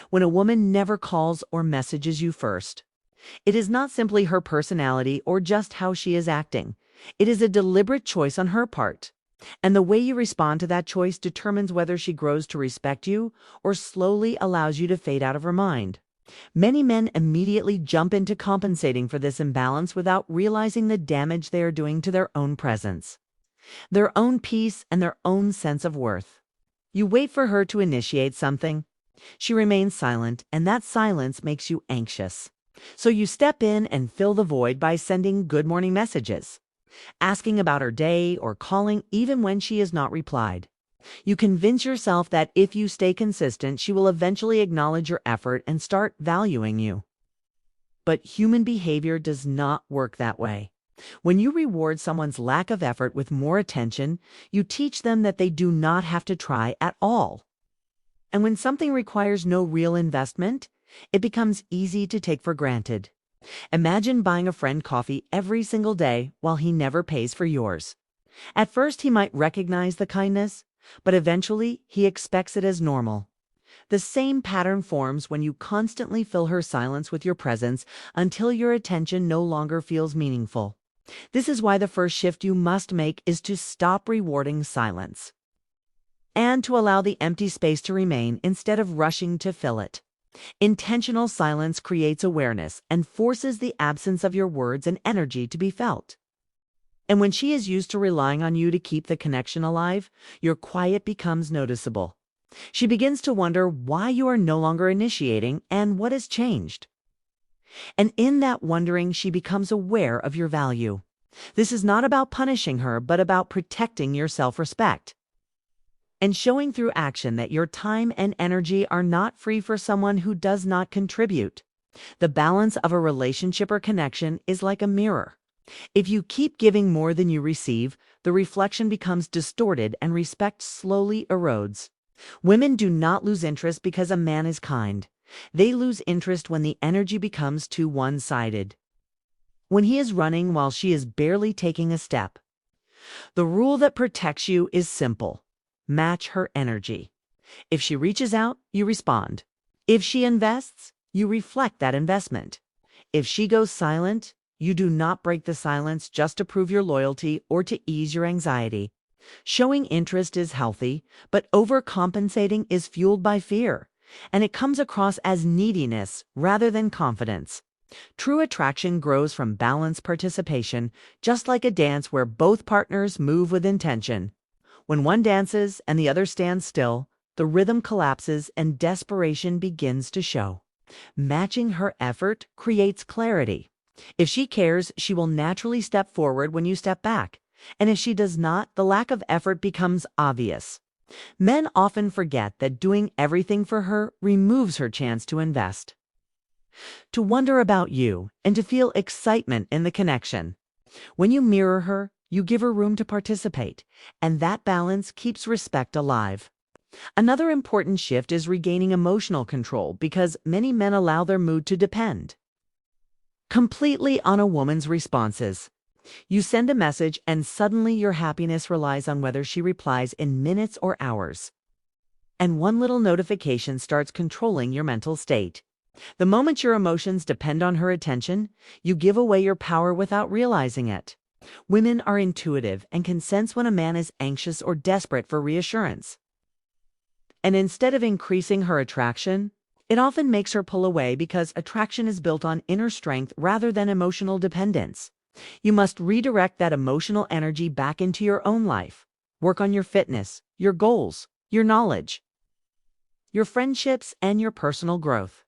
when a woman never calls or messages you first. It is not simply her personality or just how she is acting. It is a deliberate choice on her part. And the way you respond to that choice determines whether she grows to respect you or slowly allows you to fade out of her mind. Many men immediately jump into compensating for this imbalance without realizing the damage they are doing to their own presence, their own peace, and their own sense of worth. You wait for her to initiate something. She remains silent, and that silence makes you anxious. So you step in and fill the void by sending good morning messages, asking about her day, or calling even when she has not replied. You convince yourself that if you stay consistent, she will eventually acknowledge your effort and start valuing you. But human behavior does not work that way. When you reward someone's lack of effort with more attention, you teach them that they do not have to try at all. And when something requires no real investment, it becomes easy to take for granted. Imagine buying a friend coffee every single day while he never pays for yours. At first, he might recognize the kindness, but eventually he expects it as normal. The same pattern forms when you constantly fill her silence with your presence until your attention no longer feels meaningful. This is why the first shift you must make is to stop rewarding silence and to allow the empty space to remain instead of rushing to fill it. Intentional silence creates awareness and forces the absence of your words and energy to be felt. And when she is used to relying on you to keep the connection alive, your quiet becomes noticeable. She begins to wonder why you are no longer initiating and what has changed. And in that wondering, she becomes aware of your value. This is not about punishing her, but about protecting your self-respect and showing through action that your time and energy are not free for someone who does not contribute. The balance of a relationship or connection is like a mirror. If you keep giving more than you receive, the reflection becomes distorted and respect slowly erodes. Women do not lose interest because a man is kind. They lose interest when the energy becomes too one-sided, when he is running while she is barely taking a step. The rule that protects you is simple. Match her energy. If she reaches out, you respond. If she invests, you reflect that investment. If she goes silent, you do not break the silence just to prove your loyalty or to ease your anxiety. Showing interest is healthy, but overcompensating is fueled by fear, and it comes across as neediness rather than confidence. True attraction grows from balanced participation, just like a dance where both partners move with intention. When one dances and the other stands still, the rhythm collapses and desperation begins to show. Matching her effort creates clarity. If she cares, she will naturally step forward when you step back. And if she does not, the lack of effort becomes obvious. Men often forget that doing everything for her removes her chance to invest, to wonder about you, and to feel excitement in the connection. When you mirror her, you give her room to participate, and that balance keeps respect alive. Another important shift is regaining emotional control because many men allow their mood to depend completely on a woman's responses. You send a message and suddenly your happiness relies on whether she replies in minutes or hours. And one little notification starts controlling your mental state. The moment your emotions depend on her attention, you give away your power without realizing it. Women are intuitive and can sense when a man is anxious or desperate for reassurance. And instead of increasing her attraction, it often makes her pull away because attraction is built on inner strength rather than emotional dependence. You must redirect that emotional energy back into your own life. Work on your fitness, your goals, your knowledge, your friendships, and your personal growth.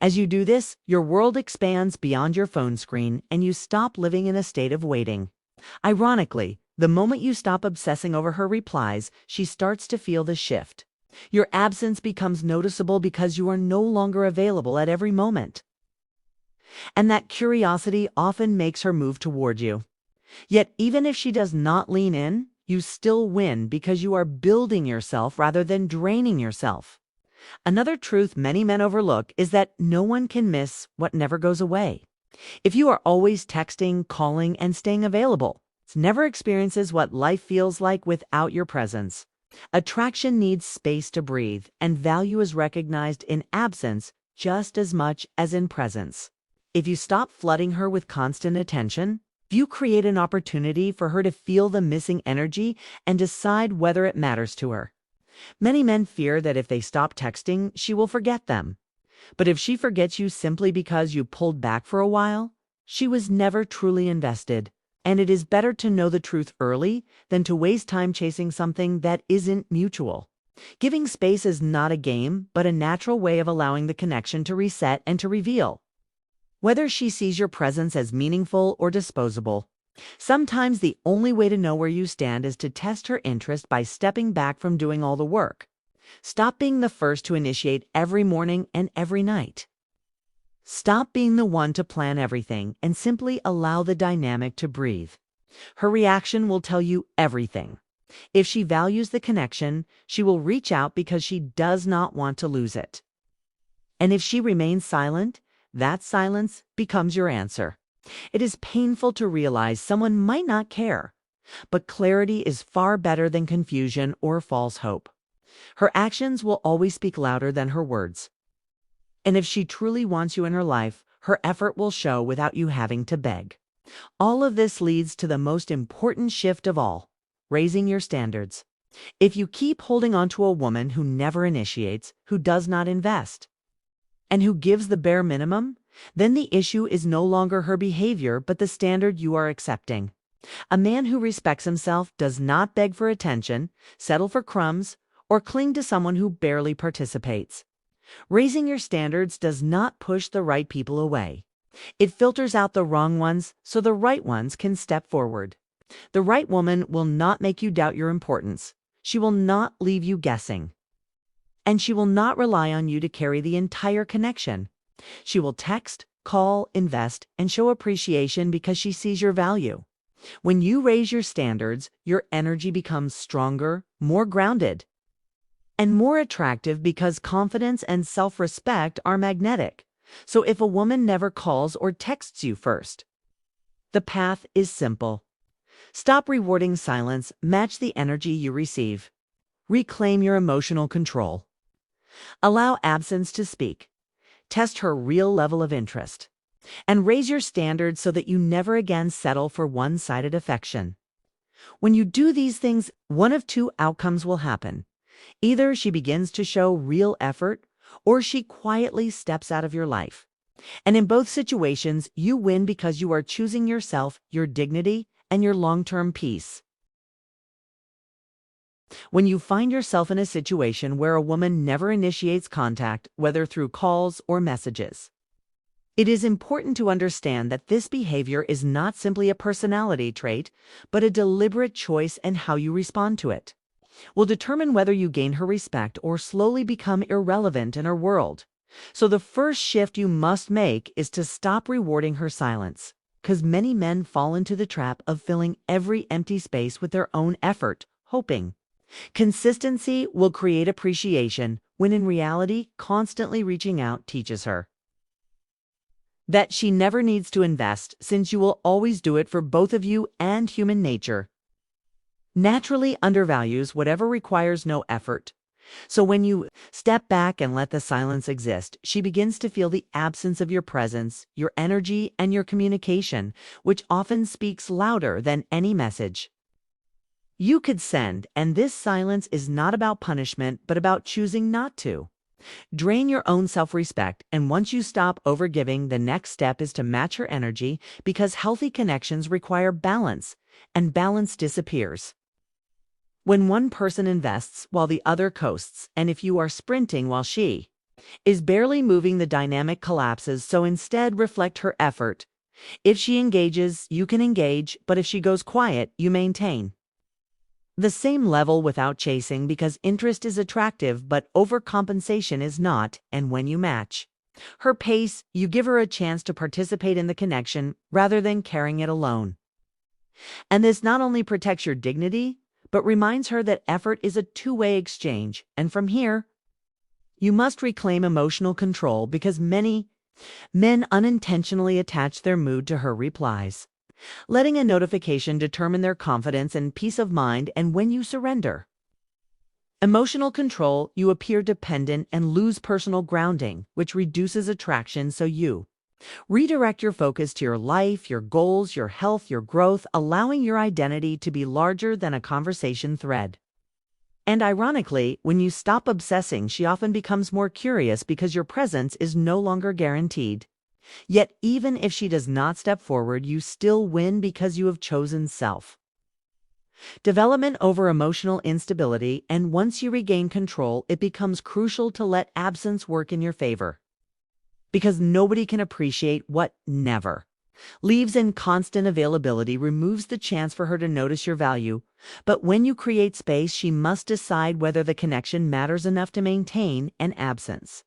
As you do this, your world expands beyond your phone screen and you stop living in a state of waiting. Ironically, the moment you stop obsessing over her replies, she starts to feel the shift. Your absence becomes noticeable because you are no longer available at every moment. And that curiosity often makes her move toward you. Yet even if she does not lean in, you still win because you are building yourself rather than draining yourself. Another truth many men overlook is that no one can miss what never goes away. If you are always texting, calling, and staying available, it never experiences what life feels like without your presence. Attraction needs space to breathe, and value is recognized in absence just as much as in presence. If you stop flooding her with constant attention, you create an opportunity for her to feel the missing energy and decide whether it matters to her. Many men fear that if they stop texting, she will forget them. But if she forgets you simply because you pulled back for a while, she was never truly invested. And it is better to know the truth early than to waste time chasing something that isn't mutual. Giving space is not a game, but a natural way of allowing the connection to reset and to reveal whether she sees your presence as meaningful or disposable. Sometimes the only way to know where you stand is to test her interest by stepping back from doing all the work. Stop being the first to initiate every morning and every night. Stop being the one to plan everything and simply allow the dynamic to breathe. Her reaction will tell you everything. If she values the connection, she will reach out because she does not want to lose it. And if she remains silent, that silence becomes your answer. It is painful to realize someone might not care, but clarity is far better than confusion or false hope. Her actions will always speak louder than her words. And if she truly wants you in her life, her effort will show without you having to beg. All of this leads to the most important shift of all, raising your standards. If you keep holding on to a woman who never initiates, who does not invest, and who gives the bare minimum, then the issue is no longer her behavior but the standard you are accepting. A man who respects himself does not beg for attention, settle for crumbs, or cling to someone who barely participates. Raising your standards does not push the right people away. It filters out the wrong ones so the right ones can step forward. The right woman will not make you doubt your importance. She will not leave you guessing. And she will not rely on you to carry the entire connection. She will text, call, invest, and show appreciation because she sees your value. When you raise your standards, your energy becomes stronger, more grounded, and more attractive because confidence and self-respect are magnetic. So if a woman never calls or texts you first, the path is simple. Stop rewarding silence, match the energy you receive. Reclaim your emotional control. Allow absence to speak. Test her real level of interest. And raise your standards so that you never again settle for one-sided affection. When you do these things, one of two outcomes will happen. Either she begins to show real effort, or she quietly steps out of your life. And in both situations, you win because you are choosing yourself, your dignity, and your long-term peace. When you find yourself in a situation where a woman never initiates contact, whether through calls or messages, it is important to understand that this behavior is not simply a personality trait, but a deliberate choice in how you respond to it. Will determine whether you gain her respect or slowly become irrelevant in her world. So the first shift you must make is to stop rewarding her silence, because many men fall into the trap of filling every empty space with their own effort, hoping consistency will create appreciation, when in reality, constantly reaching out teaches her that she never needs to invest, since you will always do it for both of you, and human nature naturally undervalues whatever requires no effort. So when you step back and let the silence exist, she begins to feel the absence of your presence, your energy, and your communication, which often speaks louder than any message you could send. And this silence is not about punishment, but about choosing not to drain your own self-respect. And once you stop overgiving, the next step is to match her energy, because healthy connections require balance, and balance disappears when one person invests while the other coasts. And if you are sprinting while she is barely moving, the dynamic collapses. So instead, reflect her effort. If she engages, you can engage, but if she goes quiet, you maintain the same level without chasing, because interest is attractive, but overcompensation is not. And when you match her pace, you give her a chance to participate in the connection rather than carrying it alone. And this not only protects your dignity, but reminds her that effort is a two-way exchange. And from here, you must reclaim emotional control, because many men unintentionally attach their mood to her replies, letting a notification determine their confidence and peace of mind. And when you surrender Emotional control, you appear dependent and lose personal grounding, which reduces attraction, so you redirect your focus to your life, your goals, your health, your growth, allowing your identity to be larger than a conversation thread. And ironically, when you stop obsessing, she often becomes more curious because your presence is no longer guaranteed. Yet, even if she does not step forward, you still win because you have chosen self. Development over emotional instability, and once you regain control, it becomes crucial to let absence work in your favor. Because nobody can appreciate what never leaves in constant availability removes the chance for her to notice your value. But when you create space, she must decide whether the connection matters enough to maintain an absence.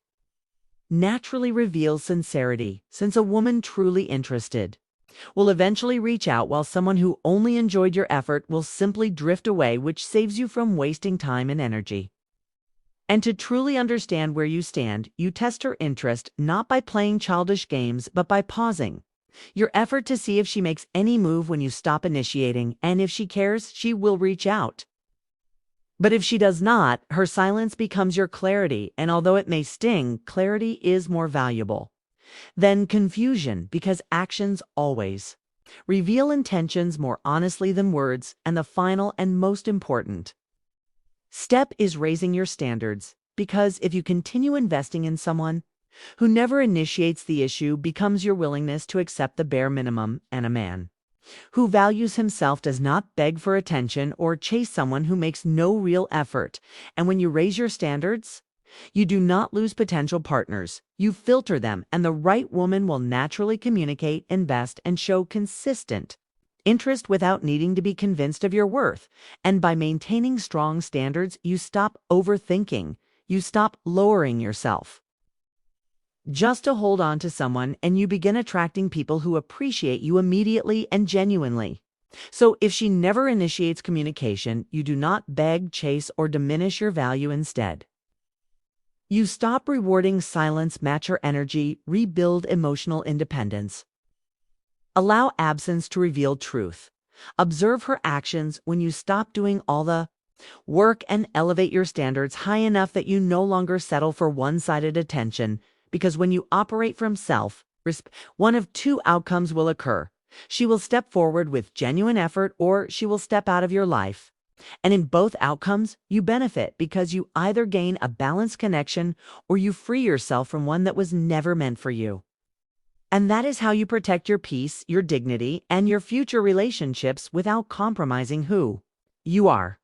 Naturally reveals sincerity, since a woman truly interested will eventually reach out, while someone who only enjoyed your effort will simply drift away, which saves you from wasting time and energy. And to truly understand where you stand, you test her interest not by playing childish games, but by pausing your effort to see if she makes any move when you stop initiating, and if she cares, she will reach out. But if she does not, her silence becomes your clarity, and although it may sting, clarity is more valuable than confusion, because actions always reveal intentions more honestly than words. And the final and most important step is raising your standards, because if you continue investing in someone who never initiates, the issue becomes your willingness to accept the bare minimum, and a man who values himself does not beg for attention or chase someone who makes no real effort. And when you raise your standards, you do not lose potential partners. You filter them, and the right woman will naturally communicate, invest, and show consistent interest without needing to be convinced of your worth. And by maintaining strong standards, you stop overthinking. You stop lowering yourself just to hold on to someone, and you begin attracting people who appreciate you immediately and genuinely. So if she never initiates communication, you do not beg, chase, or diminish your value. Instead, you stop rewarding silence, match her energy, rebuild emotional independence. Allow absence to reveal truth. Observe her actions when you stop doing all the work, and elevate your standards high enough that you no longer settle for one-sided attention. Because when you operate from self, one of two outcomes will occur. She will step forward with genuine effort, or she will step out of your life. And in both outcomes, you benefit, because you either gain a balanced connection or you free yourself from one that was never meant for you. And that is how you protect your peace, your dignity, and your future relationships without compromising who you are.